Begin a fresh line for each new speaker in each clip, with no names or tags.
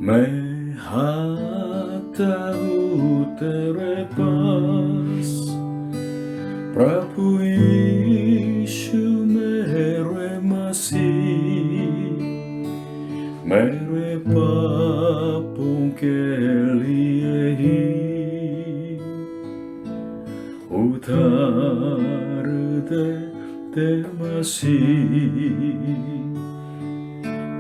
मैं आता हूँ तेरे पास, प्रभु यीशु मेरे मसीह, मेरे पापों के लिए ही उधार दे मसीह।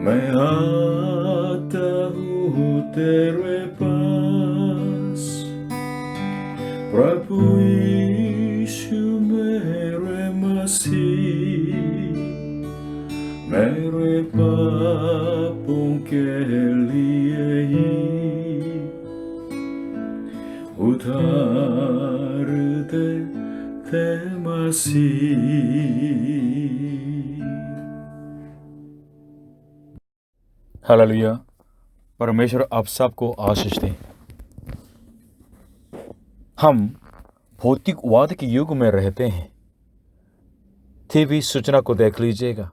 मैं आता हूँ तेरे पास, प्रभु यीशु मेरे मसीह, मेरे पापों के लिए ही उधार दे मसीह। हालेलुया। परमेश्वर आप सबको आशीष दे। हम भौतिकवाद के युग में रहते हैं। टीवी सूचना को देख लीजिएगा,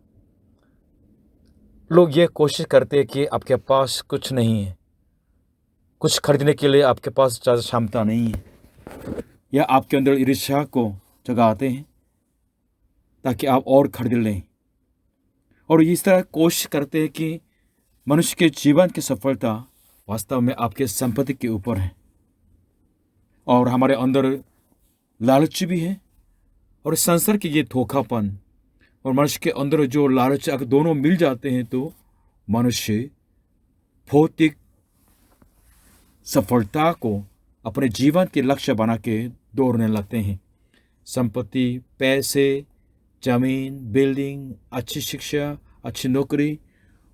लोग ये कोशिश करते हैं कि आपके पास कुछ नहीं है, कुछ खरीदने के लिए आपके पास ज़्यादा क्षमता नहीं है, या आपके अंदर ईर्ष्या को जगाते हैं ताकि आप और खरीद लें। और इस तरह कोशिश करते हैं कि मनुष्य के जीवन की सफलता वास्तव में आपके संपत्ति के ऊपर है। और हमारे अंदर लालच भी है, और संसार के ये धोखापन और मनुष्य के अंदर जो लालच, अगर दोनों मिल जाते हैं तो मनुष्य भौतिक सफलता को अपने जीवन के लक्ष्य बना के दौड़ने लगते हैं। संपत्ति, पैसे, जमीन, बिल्डिंग, अच्छी शिक्षा, अच्छी नौकरी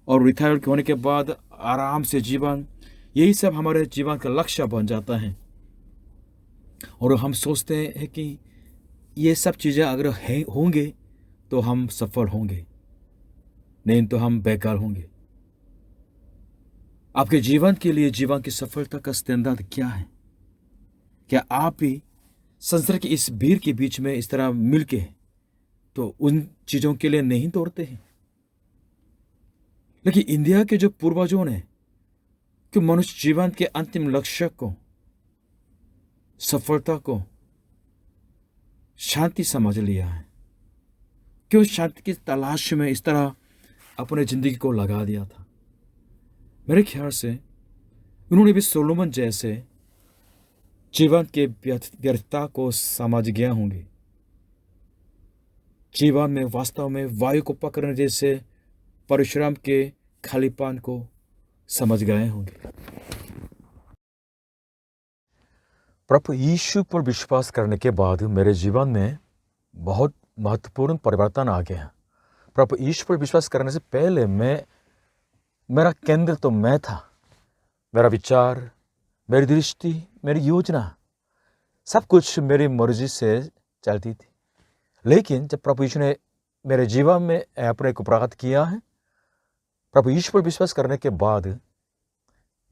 और रिटायर होने के बाद आराम से जीवन, यही सब हमारे जीवन का लक्ष्य बन जाता है। और हम सोचते हैं कि ये सब चीज़ें अगर होंगे तो हम सफल होंगे, नहीं तो हम बेकार होंगे। आपके जीवन के लिए जीवन की सफलता का स्टैंडर्ड क्या है? क्या आप भी संसार की इस भीड़ के बीच में इस तरह मिलके तो उन चीज़ों के लिए नहीं दौड़ते हैं? लेकिन इंडिया के जो पूर्वजों ने कि मनुष्य जीवन के अंतिम लक्ष्य को, सफलता को शांति समझ लिया है। क्यों शांति की तलाश में इस तरह अपने जिंदगी को लगा दिया था। मेरे ख्याल से उन्होंने भी सोलोमन जैसे जीवन के व्यर्थता को समझ गया होंगे। जीवन में वास्तव में वायु को पकड़ने जैसे परिश्रम के खालीपन को समझ गए होंगे। प्रभु यीशु पर विश्वास करने के बाद मेरे जीवन में बहुत महत्वपूर्ण परिवर्तन आ गया। प्रभु यीशु पर विश्वास करने से पहले मेरा केंद्र तो मैं था। मेरा विचार, मेरी दृष्टि, मेरी योजना, सब कुछ मेरी मर्जी से चलती थी। लेकिन जब प्रभु यीशु ने मेरे जीवन में अपने को प्रकट किया है, प्रभु यीशु पर विश्वास करने के बाद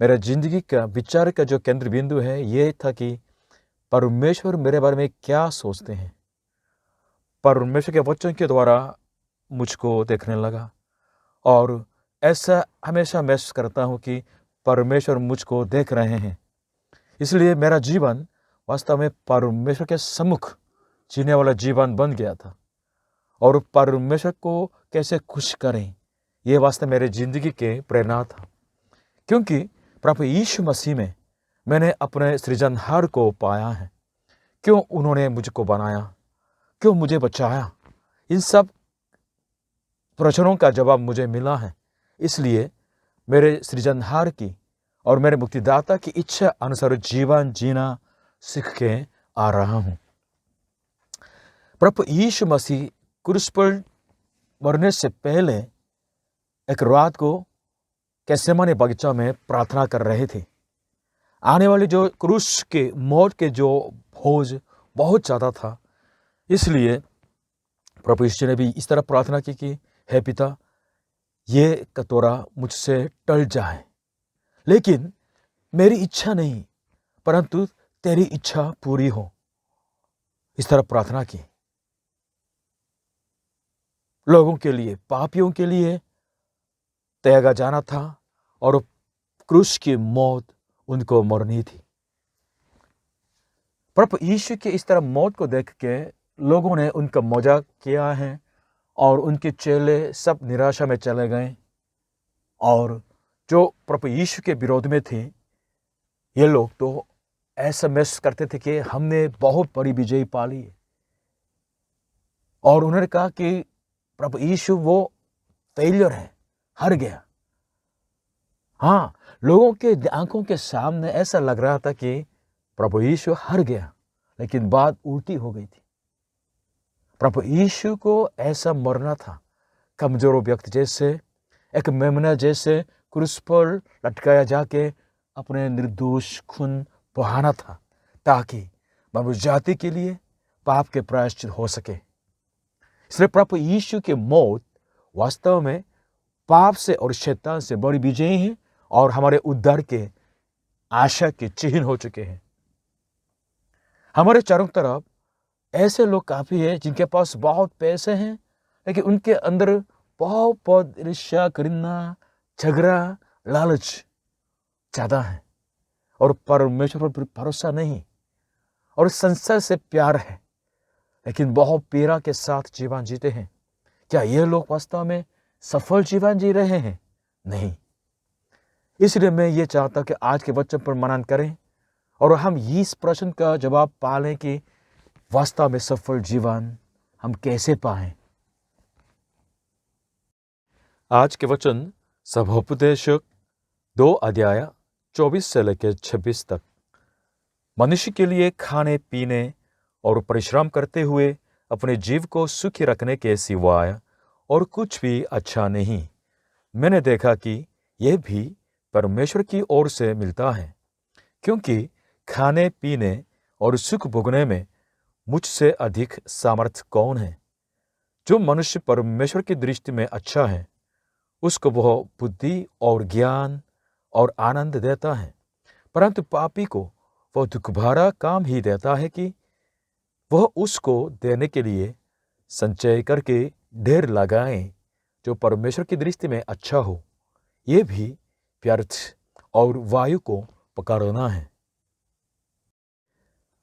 मेरा जिंदगी का विचार का जो केंद्र बिंदु है ये था कि परमेश्वर मेरे बारे में क्या सोचते हैं। परमेश्वर के वचन के द्वारा मुझको देखने लगा, और ऐसा हमेशा महसूस करता हूँ कि परमेश्वर मुझको देख रहे हैं। इसलिए मेरा जीवन वास्तव में परमेश्वर के सम्मुख जीने वाला जीवन बन गया था। और परमेश्वर को कैसे खुश करें, ये वास्तव मेरे जिंदगी के प्रेरणा था। क्योंकि प्रभु यीशु मसीह में मैंने अपने सृजनहार को पाया है। क्यों उन्होंने मुझको बनाया, क्यों मुझे बचाया, इन सब प्रश्नों का जवाब मुझे मिला है। इसलिए मेरे सृजनहार की और मेरे मुक्तिदाता की इच्छा अनुसार जीवन जीना सीख के आ रहा हूँ। प्रभु यीशु मसीह क्रूस पर मरने से पहले एक रात को गेत्सेमनी बगीचा में प्रार्थना कर रहे थे। आने वाली जो क्रूस के मौत के जो बोझ बहुत ज़्यादा था, इसलिए प्रभु यीशु ने भी इस तरह प्रार्थना की कि हे पिता, ये कटोरा मुझसे टल जाए, लेकिन मेरी इच्छा नहीं परंतु तेरी इच्छा पूरी हो। इस तरह प्रार्थना की। लोगों के लिए, पापियों के लिए त्यागा जाना था और क्रूस की मौत उनको मरनी थी। प्रभु यीशु के इस तरह मौत को देख के लोगों ने उनका मजाक किया है और उनके चेले सब निराशा में चले गए। और जो प्रभु यीशु के विरोध में थे, ये लोग तो ऐसा महसूस करते थे कि हमने बहुत बड़ी विजय पा ली। और उन्होंने कहा कि प्रभु यीशु वो फेलियर है, हार गया। हाँ, लोगों के आंखों के सामने ऐसा लग रहा था कि प्रभु यीशु हार गया, लेकिन बात उल्टी हो गई थी। प्रभु यीशु को ऐसा मरना था, कमजोर व्यक्ति जैसे, एक मेमना जैसे क्रूस पर लटकाया जाके अपने निर्दोष खून बहाना था, ताकि मानव जाति के लिए पाप के प्रायश्चित हो सके। इसलिए प्रभु यीशु की मौत वास्तव में पाप से और शैतान से बड़ी विजयी है और हमारे उद्धार के आशा के चिन्ह हो चुके हैं। हमारे चारों तरफ ऐसे लोग काफी है जिनके पास बहुत पैसे हैं, लेकिन उनके अंदर बहुत ईर्ष्या, घृणा, झगड़ा, लालच ज्यादा है और परमेश्वर पर भरोसा नहीं और संसार से प्यार है, लेकिन बहुत पीड़ा के साथ जीवन जीते हैं। क्या ये लोग वास्तव में सफल जीवन जी रहे हैं? नहीं। इसलिए मैं ये चाहता कि आज के वचन पर मनन करें और हम इस प्रश्न का जवाब पा लें कि वास्तव में सफल जीवन हम कैसे पाएं। आज के वचन सभोपदेशक 2 अध्याय 24 से लेकर 26 तक। मनुष्य के लिए खाने पीने और परिश्रम करते हुए अपने जीव को सुखी रखने के सिवाय और कुछ भी अच्छा नहीं। मैंने देखा कि यह भी परमेश्वर की ओर से मिलता है, क्योंकि खाने पीने और सुख भोगने में मुझसे अधिक सामर्थ्य कौन है। जो मनुष्य परमेश्वर की दृष्टि में अच्छा है, उसको वह बुद्धि और ज्ञान और आनंद देता है, परंतु पापी को वह दुखभरा काम ही देता है कि वह उसको देने के लिए संचय करके ढेर लगाएं। जो परमेश्वर की दृष्टि में अच्छा हो, ये भी व्यर्थ और वायु को पकड़ना है।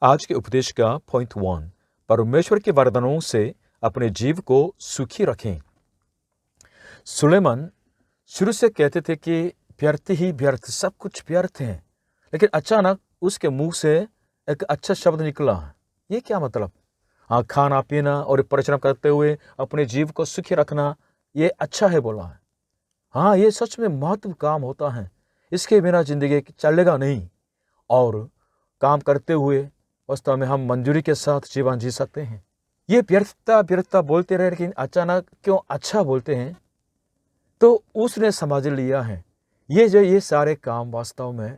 आज के उपदेश का पॉइंट 1, परमेश्वर के वरदानों से अपने जीव को सुखी रखें। सुलेमान शुरू से कहते थे कि व्यर्थ ही व्यर्थ, सब कुछ व्यर्थ है, लेकिन अचानक उसके मुंह से एक अच्छा शब्द निकला। ये क्या मतलब? हाँ, खाना पीना और परिश्रम करते हुए अपने जीव को सुखी रखना, ये अच्छा है बोला है। हाँ, ये सच में महत्व काम होता है, इसके बिना जिंदगी चलेगा नहीं। और काम करते हुए वास्तव में हम मंजूरी के साथ जीवन जी सकते हैं। ये व्यर्थता बोलते रहे, लेकिन अचानक क्यों अच्छा बोलते हैं? तो उसने समझ लिया है ये सारे काम वास्तव में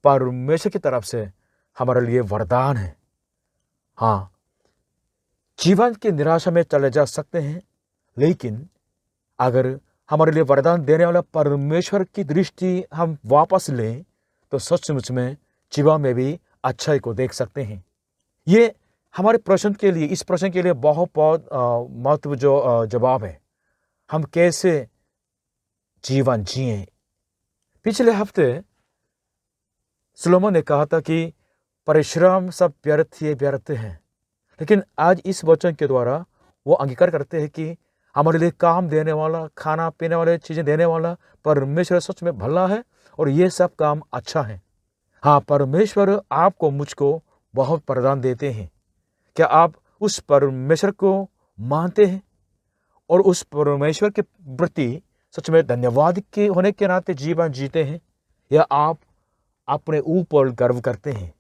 परमेश्वर की तरफ से हमारे लिए वरदान है। हाँ, जीवन की निराशा में चले जा सकते हैं, लेकिन अगर हमारे लिए वरदान देने वाला परमेश्वर की दृष्टि हम वापस लें तो सचमुच में जीवन में भी अच्छाई को देख सकते हैं। ये हमारे प्रश्न के लिए, इस प्रश्न के लिए बहुत महत्व जो जवाब है, हम कैसे जीवन जिए। पिछले हफ्ते सुलोमन ने कहा था कि परिश्रम सब व्यर्थ है, लेकिन आज इस वचन के द्वारा वो अंगीकार करते हैं कि हमारे लिए काम देने वाला, खाना पीने वाले चीजें देने वाला परमेश्वर सच में भला है और ये सब काम अच्छा है। हाँ, परमेश्वर आपको मुझको बहुत वरदान देते हैं। क्या आप उस परमेश्वर को मानते हैं और उस परमेश्वर के प्रति सच में धन्यवाद के होने के नाते जीवन जीते हैं, या आप अपने ऊपर गर्व करते हैं?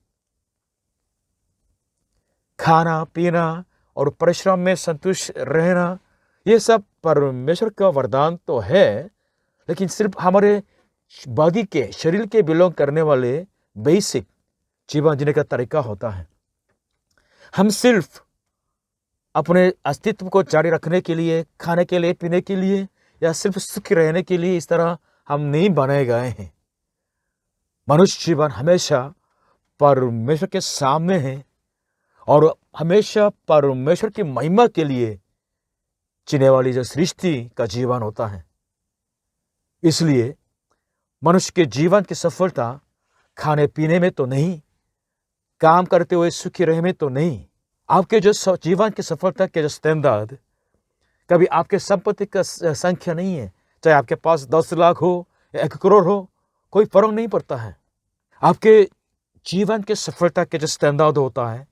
खाना पीना और परिश्रम में संतुष्ट रहना, ये सब परमेश्वर का वरदान तो है, लेकिन सिर्फ हमारे बॉडी के, शरीर के बिलोंग करने वाले बेसिक जीवन जीने का तरीका होता है। हम सिर्फ अपने अस्तित्व को जारी रखने के लिए, खाने के लिए, पीने के लिए, या सिर्फ सुखी रहने के लिए इस तरह हम नहीं बनाए गए हैं। मनुष्य जीवन हमेशा परमेश्वर के सामने है और हमेशा परमेश्वर की महिमा के लिए जीने वाली जो सृष्टि का जीवन होता है। इसलिए मनुष्य के जीवन की सफलता खाने पीने में तो नहीं, काम करते हुए सुखी रहने में तो नहीं। आपके जो जीवन की सफलता के जो स्टैंडर्ड, कभी आपके संपत्ति का संख्या नहीं है। चाहे आपके पास 10 लाख हो या 1 करोड़ हो, कोई फर्क नहीं पड़ता है। आपके जीवन के सफलता के जो स्टैंडर्ड होता है,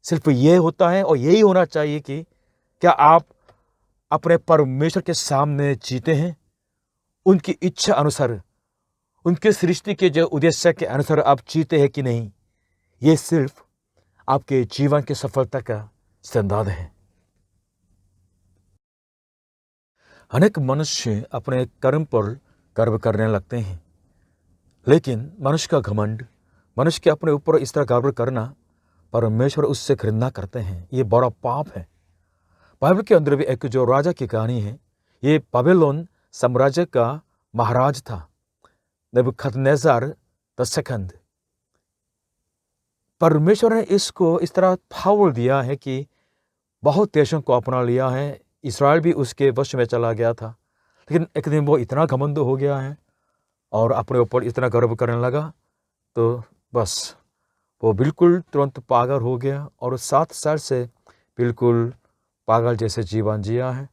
सिर्फ ये होता है और यही होना चाहिए कि क्या आप अपने परमेश्वर के सामने जीते हैं, उनकी इच्छा अनुसार, उनके सृष्टि के जो उद्देश्य के अनुसार आप जीते हैं कि नहीं। ये सिर्फ आपके जीवन की सफलता का स्टैंडर्ड है। अनेक मनुष्य अपने कर्म पर गर्व करने लगते हैं, लेकिन मनुष्य का घमंड, मनुष्य के अपने ऊपर इस तरह गर्व करना, परमेश्वर उससे घृणा करते हैं। ये बड़ा पाप है। बाइबल के अंदर भी एक जो राजा की कहानी है, ये बाबिलोन साम्राज्य का महाराज था, नेबुकदनेस्सर द सेकंड। परमेश्वर ने इसको इस तरह पावर दिया है कि बहुत देशों को अपना लिया है। इस्राएल भी उसके वश में चला गया था, लेकिन एक दिन वो इतना घमंड हो गया है और अपने ऊपर इतना गर्व करने लगा, तो बस वो बिल्कुल तुरंत पागल हो गया और 7 साल से बिल्कुल पागल जैसे जीवन जिया है।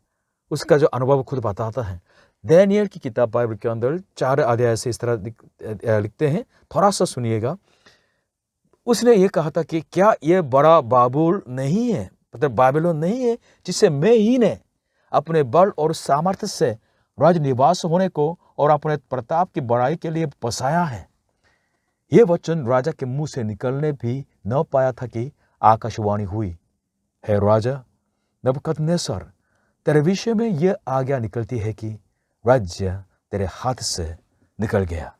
उसका जो अनुभव खुद बताता है। दानियेल की किताब बाइबल के अंदर 4 अध्याय से इस तरह लिखते हैं, थोड़ा सा सुनिएगा। उसने ये कहा था कि क्या ये बड़ा बाबुल नहीं है, मतलब बाबिलोन नहीं है, जिसे मैं ही ने अपने बल और सामर्थ्य से राज निवास होने को और अपने प्रताप की बड़ाई के लिए बसाया है। ये वचन राजा के मुंह से निकलने भी न पाया था कि आकाशवाणी हुई, हे राजा नेबुकदनेस्सर, तेरे विषय में यह आज्ञा निकलती है कि राज्य तेरे हाथ से निकल गया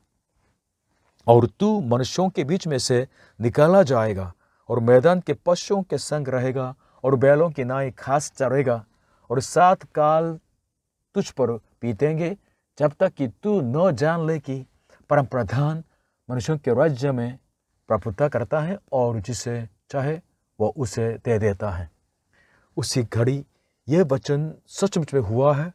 और तू मनुष्यों के बीच में से निकाला जाएगा और मैदान के पशुओं के संग रहेगा और बैलों की नाई घास चरेगा और 7 काल तुझ पर बीतेंगे, जब तक कि तू न जान ले कि परम प्रधान मनुष्यों के राज्य में प्रभुता करता है और जिसे चाहे वह उसे दे देता है। उसी घड़ी यह वचन सचमुच में हुआ है।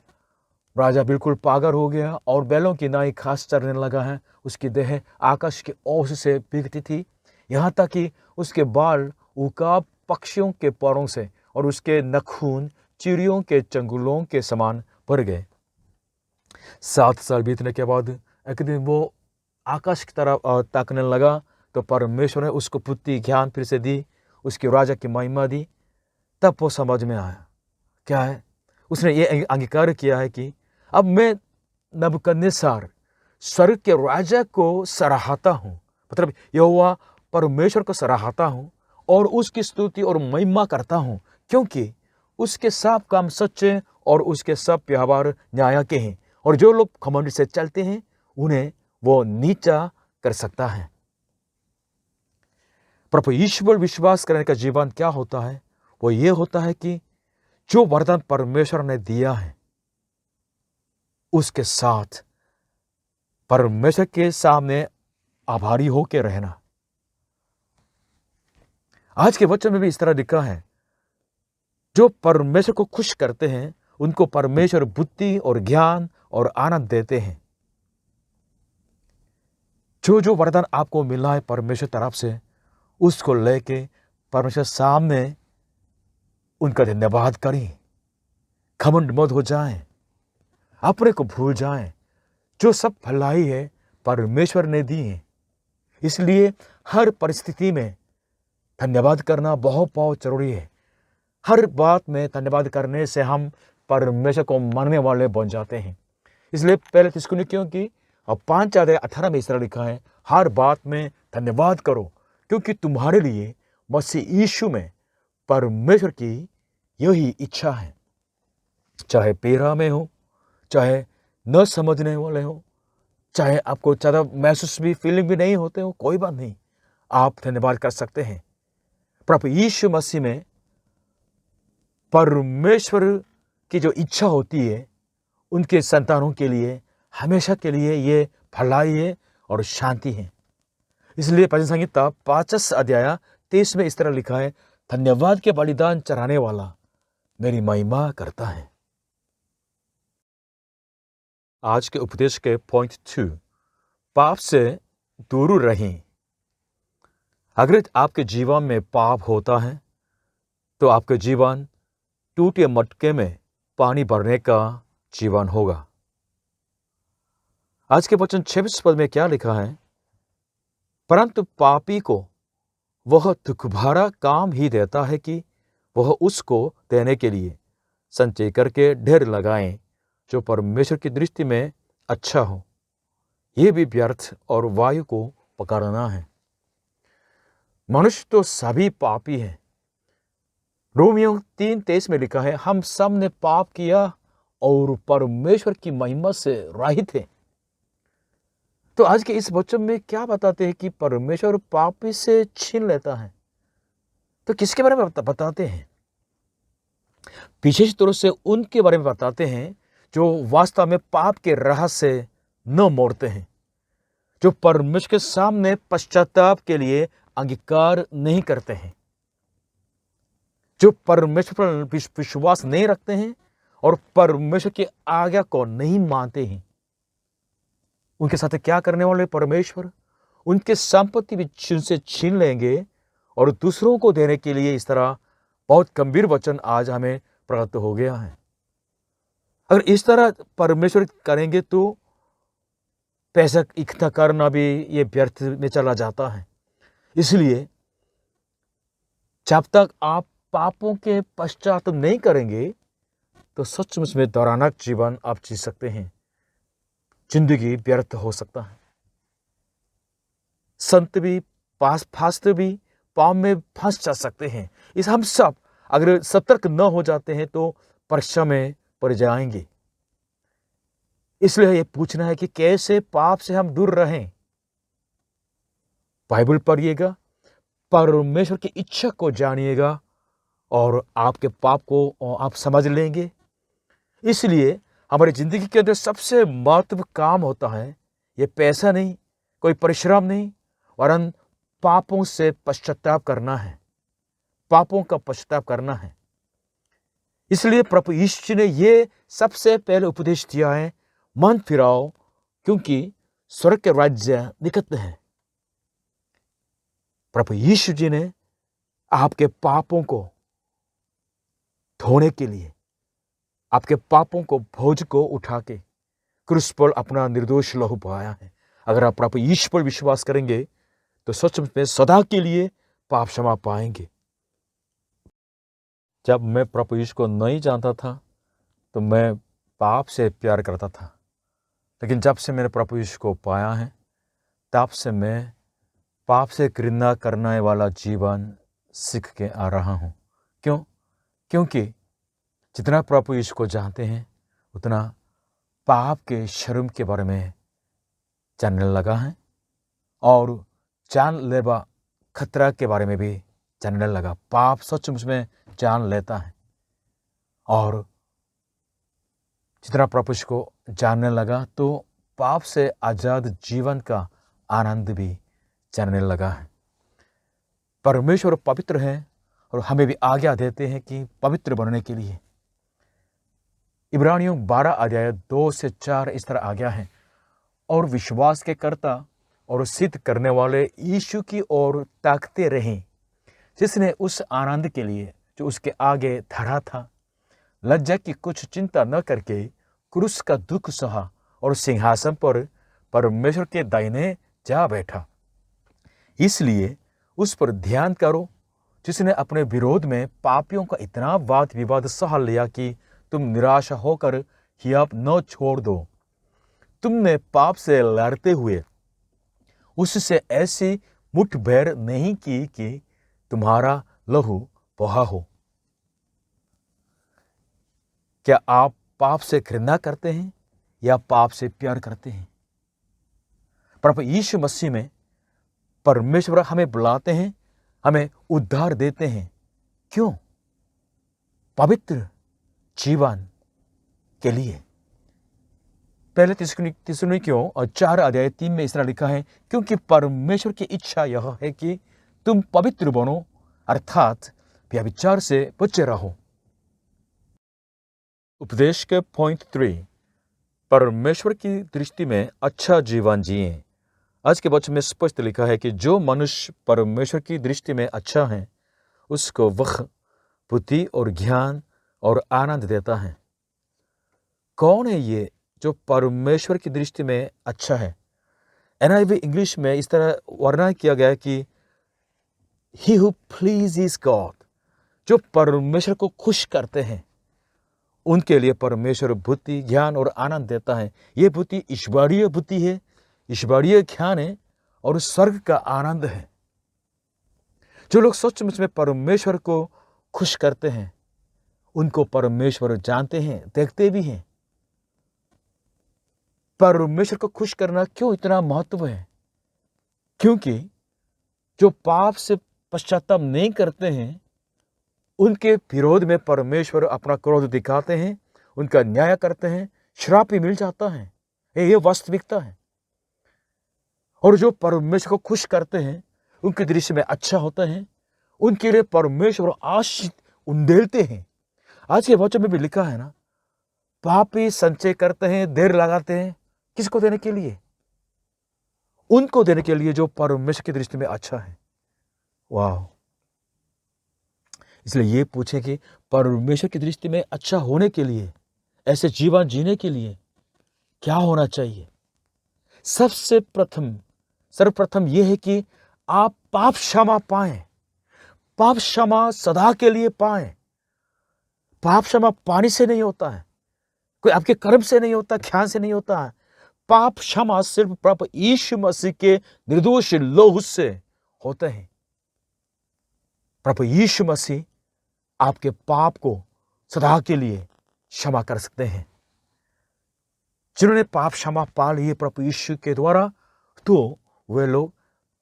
राजा बिल्कुल पागल हो गया और बैलों की नाई घास चरने लगा है। उसकी देह आकाश के ओस से भीगती थी, यहाँ तक कि उसके बाल उकाब पक्षियों के पैरों से और उसके नखून चिड़ियों के चंगुलों के समान भर गए। 7 साल बीतने के बाद एक दिन वो आकाश की तरफ ताकने लगा, तो परमेश्वर ने उसको बुद्धि ज्ञान फिर से दी, उसके राजा की महिमा दी। तब वो समझ में आया क्या है। उसने ये अंगीकार किया है कि अब मैं नेबुकदनेस्सर स्वर्ग के राजा को सराहता हूँ, मतलब यहोवा परमेश्वर को सराहता हूँ और उसकी स्तुति और महिमा करता हूँ, क्योंकि उसके सब काम सच्चे और उसके सब व्यवहार न्याय के हैं और जो लोग घमंड से चलते हैं उन्हें वो नीचा कर सकता है। प्रभु ईश्वर विश्वास करने का जीवन क्या होता है? वो ये होता है कि जो वरदान परमेश्वर ने दिया है उसके साथ परमेश्वर के सामने आभारी होकर रहना। आज के वचन में भी इस तरह लिखा है, जो परमेश्वर को खुश करते हैं उनको परमेश्वर बुद्धि और ज्ञान और आनंद देते हैं। जो वरदान आपको मिला है परमेश्वर तरफ से, उसको लेके परमेश्वर सामने उनका धन्यवाद करें। घमंड मत हो जाएं, अपने को भूल जाएं। जो सब भलाई है परमेश्वर ने दी है, इसलिए हर परिस्थिति में धन्यवाद करना बहुत बहुत जरूरी है। हर बात में धन्यवाद करने से हम परमेश्वर को मानने वाले बन जाते हैं। इसलिए पहले थिस्सलुनीकियों की 5 अध्याय 18 में इस तरह लिखा है, हर बात में धन्यवाद करो, क्योंकि तुम्हारे लिए मसीह यीशु में परमेश्वर की यही इच्छा है। चाहे पेरा में हो, चाहे न समझने वाले हो, चाहे आपको ज़्यादा महसूस भी फीलिंग भी नहीं होते हो, कोई बात नहीं, आप धन्यवाद कर सकते हैं। प्रभु यीशु मसीह में परमेश्वर की जो इच्छा होती है उनके संतानों के लिए हमेशा के लिए ये भलाई है और शांति है। इसलिए भजन संहिता 5 अध्याय 23 में इस तरह लिखा है, धन्यवाद के बलिदान चढ़ाने वाला मेरी महिमा करता है। आज के उपदेश के पॉइंट 2, पाप से दूर रहें। अगर आपके जीवन में पाप होता है तो आपके जीवन टूटे मटके में पानी भरने का जीवन होगा। आज के वचन 26 पद में क्या लिखा है? परंतु पापी को वह दुखभरा काम ही देता है कि वह उसको देने के लिए संचय करके ढेर लगाएं, जो परमेश्वर की दृष्टि में अच्छा हो। यह भी व्यर्थ और वायु को पकड़ना है। मनुष्य तो सभी पापी हैं। रोमियो 3:23 में लिखा है, हम सब ने पाप किया और परमेश्वर की महिमा से रहित हैं। तो आज के इस वचन में क्या बताते हैं कि परमेश्वर पापी से छीन लेता है। तो किसके बारे में बताते हैं? विशेष तौर से उनके बारे में बताते हैं जो वास्तव में पाप के राह से न मोड़ते हैं, जो परमेश्वर के सामने पश्चाताप के लिए अंगीकार नहीं करते हैं, जो परमेश्वर पर विश्वास नहीं रखते हैं और परमेश्वर की आज्ञा को नहीं मानते हैं। उनके साथ क्या करने वाले परमेश्वर? उनके संपत्ति भी उनसे छीन लेंगे और दूसरों को देने के लिए इस तरह बहुत गंभीर वचन आज हमें प्राप्त हो गया है। अगर इस तरह परमेश्वर करेंगे तो पैसा इकट्ठा करना भी ये व्यर्थ में चला जाता है। इसलिए जब तक आप पापों के पश्चाताप नहीं करेंगे तो सचमुच में दौरानक जीवन आप जी सकते हैं। जिंदगी व्यर्थ हो सकता है। संत भी फास्ट भी पाप में फंस जा सकते हैं। इस हम सब अगर सतर्क न हो जाते हैं तो परीक्षा में पड़ जाएंगे। इसलिए ये पूछना है कि कैसे पाप से हम दूर रहें। बाइबल पढ़िएगा, परमेश्वर की इच्छा को जानिएगा और आपके पाप को आप समझ लेंगे। इसलिए हमारी जिंदगी के अंदर सबसे महत्वपूर्ण काम होता है ये पैसा नहीं, कोई परिश्रम नहीं, वरन पापों से पश्चाताप करना है, पापों का पश्चाताप करना है। इसलिए प्रभु यीशु ने ये सबसे पहले उपदेश दिया है, मन फिराओ क्योंकि स्वर्ग के राज्य निकट है। प्रभु यीशु जी ने आपके पापों को धोने के लिए, आपके पापों को बोझ को उठा के क्रूस पर अपना निर्दोष लहू बहाया है। अगर आप प्रभु यीशु पर विश्वास करेंगे तो सच में सदा के लिए पाप क्षमा पाएंगे। जब मैं प्रभु यीशु को नहीं जानता था तो मैं पाप से प्यार करता था, लेकिन जब से मैंने प्रभु यीशु को पाया है तब से मैं पाप से घृणा करने वाला जीवन सीख के आ रहा हूँ। क्यों? क्योंकि जितना प्रभु यीशु को जानते हैं उतना पाप के शर्म के बारे में जानने लगा है और जानलेवा खतरा के बारे में भी जानने लगा। पाप सचमुच में जान लेता है और जितना प्रभु यीशु को जानने लगा तो पाप से आजाद जीवन का आनंद भी जानने लगा है। परमेश्वर पवित्र है और हमें भी आज्ञा देते हैं कि पवित्र बनने के लिए। इब्रानियों 12:2-4 इस तरह आज्ञा है, और विश्वास के कर्ता और सिद्ध करने वाले यीशु की ओर ताकते रहें, जिसने उस आनंद के लिए जो उसके आगे धरा था लज्जा की कुछ चिंता न करके क्रूस का दुख सहा और सिंहासन पर परमेश्वर के दाहिने जा बैठा। इसलिए उस पर ध्यान करो जिसने अपने विरोध में पापियों का इतना वाद विवाद सह लिया कि तुम निराशा होकर हियाब न छोड़ दो। तुमने पाप से लड़ते हुए उससे ऐसी मुठभेड़ नहीं की कि तुम्हारा लहू बहा हो। क्या आप पाप से घृणा करते हैं या पाप से प्यार करते हैं? प्रभु यीशु मसीह में परमेश्वर हमें बुलाते हैं, हमें उद्धार देते हैं। क्यों? पवित्र जीवन के लिए। पहले थिस्सलुनीकियों 4:3 में इस तरह लिखा है, क्योंकि परमेश्वर की इच्छा यह है कि तुम पवित्र बनो, अर्थात व्यभिचार से बचे रहो। उपदेश के पॉइंट 3, परमेश्वर की दृष्टि में अच्छा जीवन जिए। आज के वचन में स्पष्ट लिखा है कि जो मनुष्य परमेश्वर की दृष्टि में अच्छा है, उसको वह बुद्धि और ज्ञान और आनंद देता है। कौन है ये जो परमेश्वर की दृष्टि में अच्छा है? NIV इंग्लिश में इस तरह वर्णन किया गया है कि ही हु प्लीजेस गॉड, जो परमेश्वर को खुश करते हैं, उनके लिए परमेश्वर बुद्धि, ज्ञान और आनंद देता है। ये बुद्धि ईश्वरीय बुद्धि है, ईश्वरीय ज्ञान है और स्वर्ग का आनंद है। जो लोग सचमुच में परमेश्वर को खुश करते हैं, उनको परमेश्वर जानते हैं, देखते भी हैं। परमेश्वर को खुश करना क्यों इतना महत्व है? क्योंकि जो पाप से पश्चाताप नहीं करते हैं, उनके विरोध में परमेश्वर अपना क्रोध दिखाते हैं, उनका न्याय करते हैं, श्राप भी मिल जाता है। ये वास्तविकता है। और जो परमेश्वर को खुश करते हैं, उनके दृष्टि में अच्छा होता है, उनके लिए परमेश्वर आशीष उंडेलते हैं। आज के वचन में भी लिखा है ना, पापी संचय करते हैं, देर लगाते हैं, किसको देने के लिए? उनको देने के लिए जो परमेश्वर की दृष्टि में अच्छा है। वाह! इसलिए ये पूछें कि परमेश्वर की दृष्टि में अच्छा होने के लिए, ऐसे जीवन जीने के लिए क्या होना चाहिए? सर्वप्रथम यह है कि आप पाप क्षमा पाएं। पाप क्षमा सदा के लिए पाएं। पाप क्षमा पानी से नहीं होता है, कोई आपके कर्म से नहीं होता, ख्याल से नहीं होता है। पाप क्षमा सिर्फ प्रभु यीशु मसीह के निर्दोष लहू से होते हैं। प्रभु यीशु मसीह आपके पाप को सदा के लिए क्षमा कर सकते हैं। जिन्होंने पाप क्षमा पा लिए प्रभु यीशु के द्वारा, तो वे लोग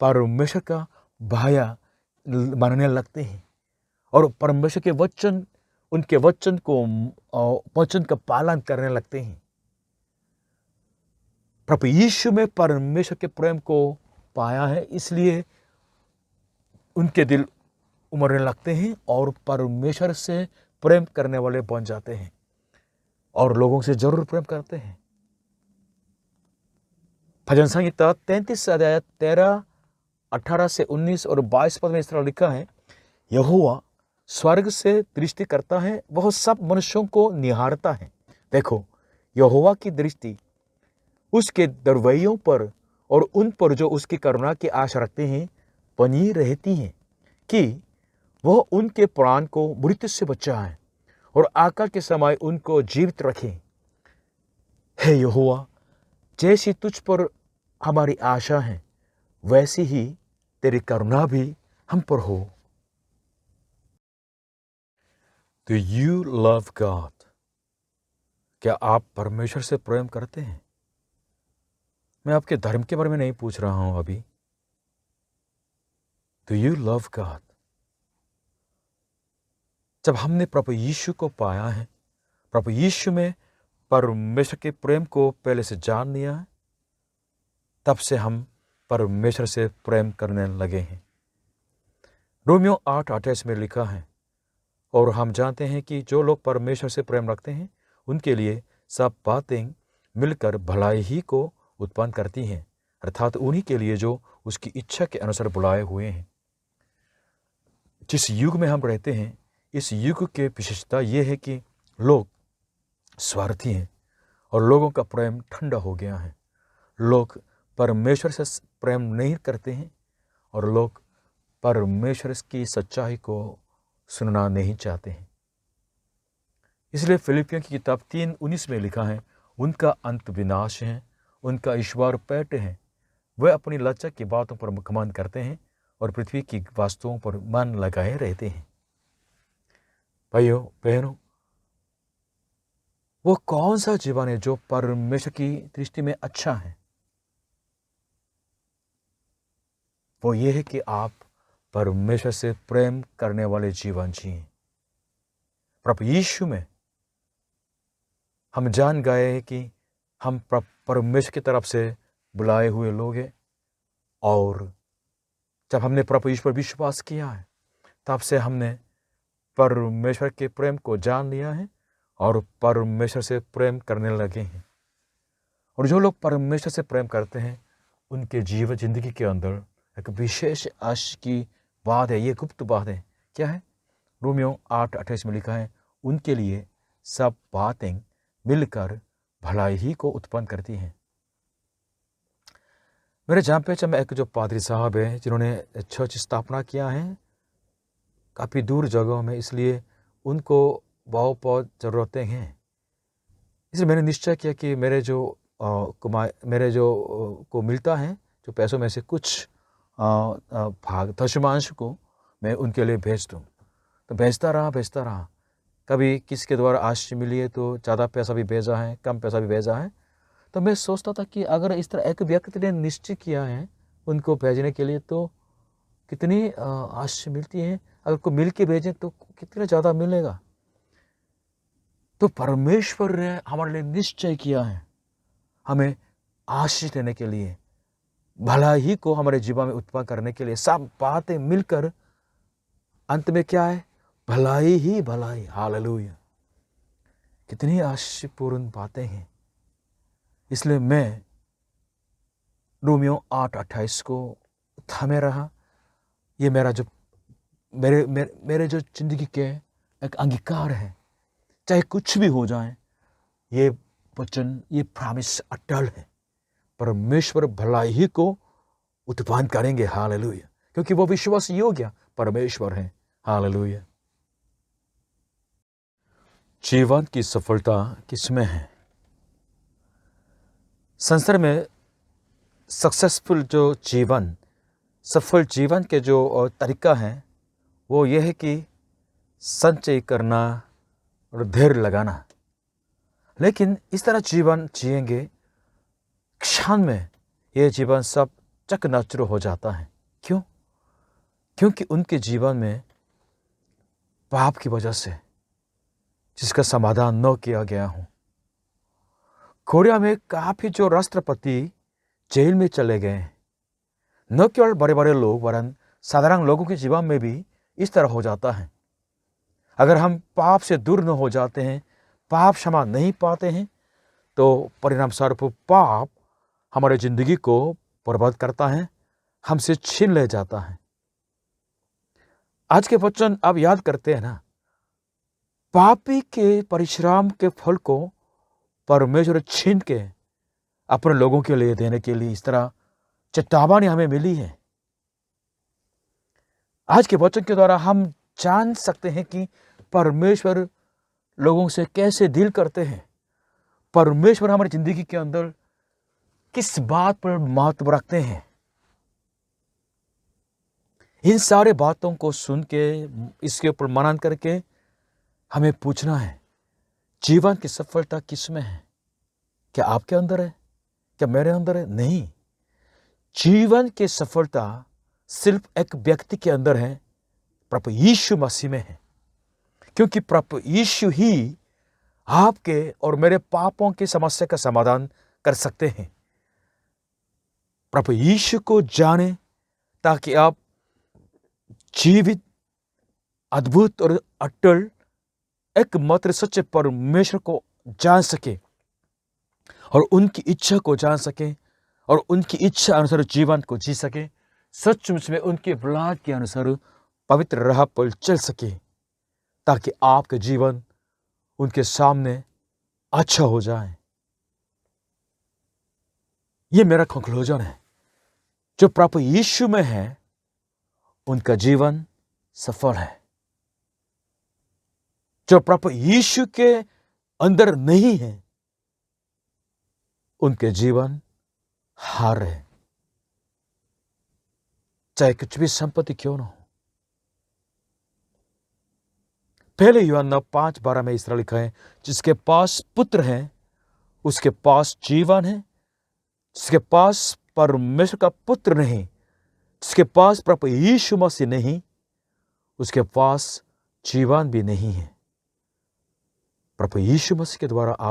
परमेश्वर का भाया मानने लगते हैं और परमेश्वर के वचन, उनके वचन का पालन करने लगते हैं। प्रभु यीशु में परमेश्वर के प्रेम को पाया है, इसलिए उनके दिल उमड़ने लगते हैं और परमेश्वर से प्रेम करने वाले बन जाते हैं और लोगों से जरूर प्रेम करते हैं। भजन संहिता 33 अध्याय 13, 18 से 19 और 22 पद में इस तरह लिखा है, यहोवा स्वर्ग से दृष्टि करता है, वह सब मनुष्यों को निहारता है। देखो, यहोवा की दृष्टि उसके दरवैयों पर और उन पर जो उसकी करुणा की आशा रखते हैं बनी रहती है, कि वह उनके प्राण को मृत्यु से बचाए और आकाल के समय उनको जीवित रखे। हे यहोवा, जैसी तुझ पर हमारी आशा है, वैसी ही तेरी करुणा भी हम पर हो। Do you love God? क्या आप परमेश्वर से प्रेम करते हैं? मैं आपके धर्म के बारे में नहीं पूछ रहा हूं अभी। Do you love God? जब हमने प्रभु यीशु को पाया है, प्रभु यीशु में परमेश्वर के प्रेम को पहले से जान लिया है, तब से हम परमेश्वर से प्रेम करने लगे हैं। रोमियो 8:28 में लिखा है, और हम जानते हैं कि जो लोग परमेश्वर से प्रेम रखते हैं, उनके लिए सब बातें मिलकर भलाई ही को उत्पन्न करती हैं, अर्थात उन्हीं के लिए जो उसकी इच्छा के अनुसार बुलाए हुए हैं। जिस युग में हम रहते हैं, इस युग की विशेषता यह है कि लोग स्वार्थी हैं और लोगों का प्रेम ठंडा हो गया है। लोग परमेश्वर से प्रेम नहीं करते हैं और लोग परमेश्वर की सच्चाई को सुनना नहीं चाहते हैं। इसलिए फिलिपियों की किताब 3:19 में लिखा है, उनका अंत विनाश है, उनका ईश्वर पेट है, वे अपनी लज्जा की बातों पर घमंड करते हैं और पृथ्वी की वस्तुओं पर मन लगाए रहते हैं। भाइयों बहनों, वो कौन सा जीवन है जो परमेश्वर की दृष्टि में अच्छा है? वो ये है कि आप परमेश्वर से प्रेम करने वाले जीवन जिए। प्रभु यीशु में हम जान गए हैं कि हम परमेश्वर की तरफ से बुलाए हुए लोग हैं, और जब हमने प्रभु यीशु पर विश्वास किया है, तब से हमने परमेश्वर के प्रेम को जान लिया है और परमेश्वर से प्रेम करने लगे हैं। और जो लोग परमेश्वर से प्रेम करते हैं उनके जीवन जिंदगी के अंदर एक विशेष आशीष की बात है। ये गुप्त बात है। क्या है? रोमियो 8:28 में लिखा है, उनके लिए सब बातें मिलकर भलाई ही को उत्पन्न करती हैं। मेरे जान पहचान में एक जो पादरी साहब है जिन्होंने चर्च स्थापना किया है काफ़ी दूर जगहों में, इसलिए उनको बहुत ज़रूरतें हैं। इसलिए मैंने निश्चय किया कि मेरे जो को मिलता है जो पैसों में से कुछ भाग दशमांश को मैं उनके लिए भेज दूँ। तो भेजता रहा। कभी किसी के द्वारा आशीष मिली है तो ज़्यादा पैसा भी भेजा है, कम पैसा भी भेजा है। तो मैं सोचता था कि अगर इस तरह एक व्यक्ति ने निश्चय किया है उनको भेजने के लिए तो कितनी आशीष मिलती है। अगर को मिल के भेजें तो कितना ज़्यादा मिलेगा। तो परमेश्वर ने हमारे लिए निश्चय किया है हमें आशीष देने के लिए, भलाई को हमारे जीवन में उत्पन्न करने के लिए। सब बातें मिलकर अंत में क्या है? भलाई ही भलाई। हालेलुया! कितनी आशीषपूर्ण बातें हैं। इसलिए मैं रोमियो 8:28 को थामे रहा। ये मेरा जो मेरे जो जिंदगी के एक अंगीकार है। चाहे कुछ भी हो जाए, ये वचन, ये प्रॉमिस अटल है। परमेश्वर भलाई ही को उत्पन्न करेंगे। हालेलुया! क्योंकि वो विश्वास योग्य परमेश्वर है। हालेलुया! जीवन की सफलता किसमें है? संसार में सक्सेसफुल जो जीवन, सफल जीवन के जो तरीका है वो ये है कि संचय करना और धैर्य लगाना। लेकिन इस तरह जीवन जिएंगे, क्षण में ये जीवन सब चकनाचूर हो जाता है। क्यों? क्योंकि उनके जीवन में पाप की वजह से जिसका समाधान न किया गया हो। कोरिया में काफ़ी जो राष्ट्रपति जेल में चले गए हैं। न केवल बड़े बड़े लोग वरन साधारण लोगों के जीवन में भी इस तरह हो जाता है। अगर हम पाप से दूर न हो जाते हैं, पाप क्षमा नहीं पाते हैं, तो परिणाम स्वरूप पाप हमारे ज़िंदगी को बर्बाद करता है, हमसे छीन ले जाता है। आज के वचन आप याद करते हैं ना, पापी के परिश्रम के फल को परमेश्वर छीन के अपने लोगों के लिए देने के लिए इस तरह चेतावनी हमें मिली है। आज के वचन के द्वारा हम जान सकते हैं कि परमेश्वर लोगों से कैसे डील करते हैं। परमेश्वर हमारी जिंदगी के अंदर किस बात पर महत्व रखते हैं। इन सारे बातों को सुन के, इसके ऊपर मनन करके हमें पूछना है, जीवन की सफलता किसमें है? क्या आपके अंदर है? क्या मेरे अंदर है? नहीं। जीवन की सफलता सिर्फ एक व्यक्ति के अंदर है, प्रभु यीशु मसीह में है। क्योंकि प्रभु यीशु ही आपके और मेरे पापों की समस्या का समाधान कर सकते हैं। प्रभु यीशु को जाने ताकि आप जीवित, अद्भुत और अटल एकमात्र सच्चे परमेश्वर को जान सके और उनकी इच्छा को जान सके और उनकी इच्छा अनुसार जीवन को जी सके। सचमुच में उनके वलाद के अनुसार पवित्र राह पर चल सके, ताकि आपके जीवन उनके सामने अच्छा हो जाए। ये मेरा कंक्लूजन है। जो प्रभु यीशु में है उनका जीवन सफल है। जो प्रभु यीशु के अंदर नहीं है उनके जीवन हार है, चाहे कुछ भी संपत्ति क्यों न हो। पहले यूहन्ना 5:12 में इस तरह लिखा है, जिसके पास पुत्र है उसके पास जीवन है, जिसके पास परमेश्वर का पुत्र नहीं, जिसके पास प्रभु यीशु मसीह नहीं, उसके पास जीवन भी नहीं है। प्रभु यीशु मसीह के द्वारा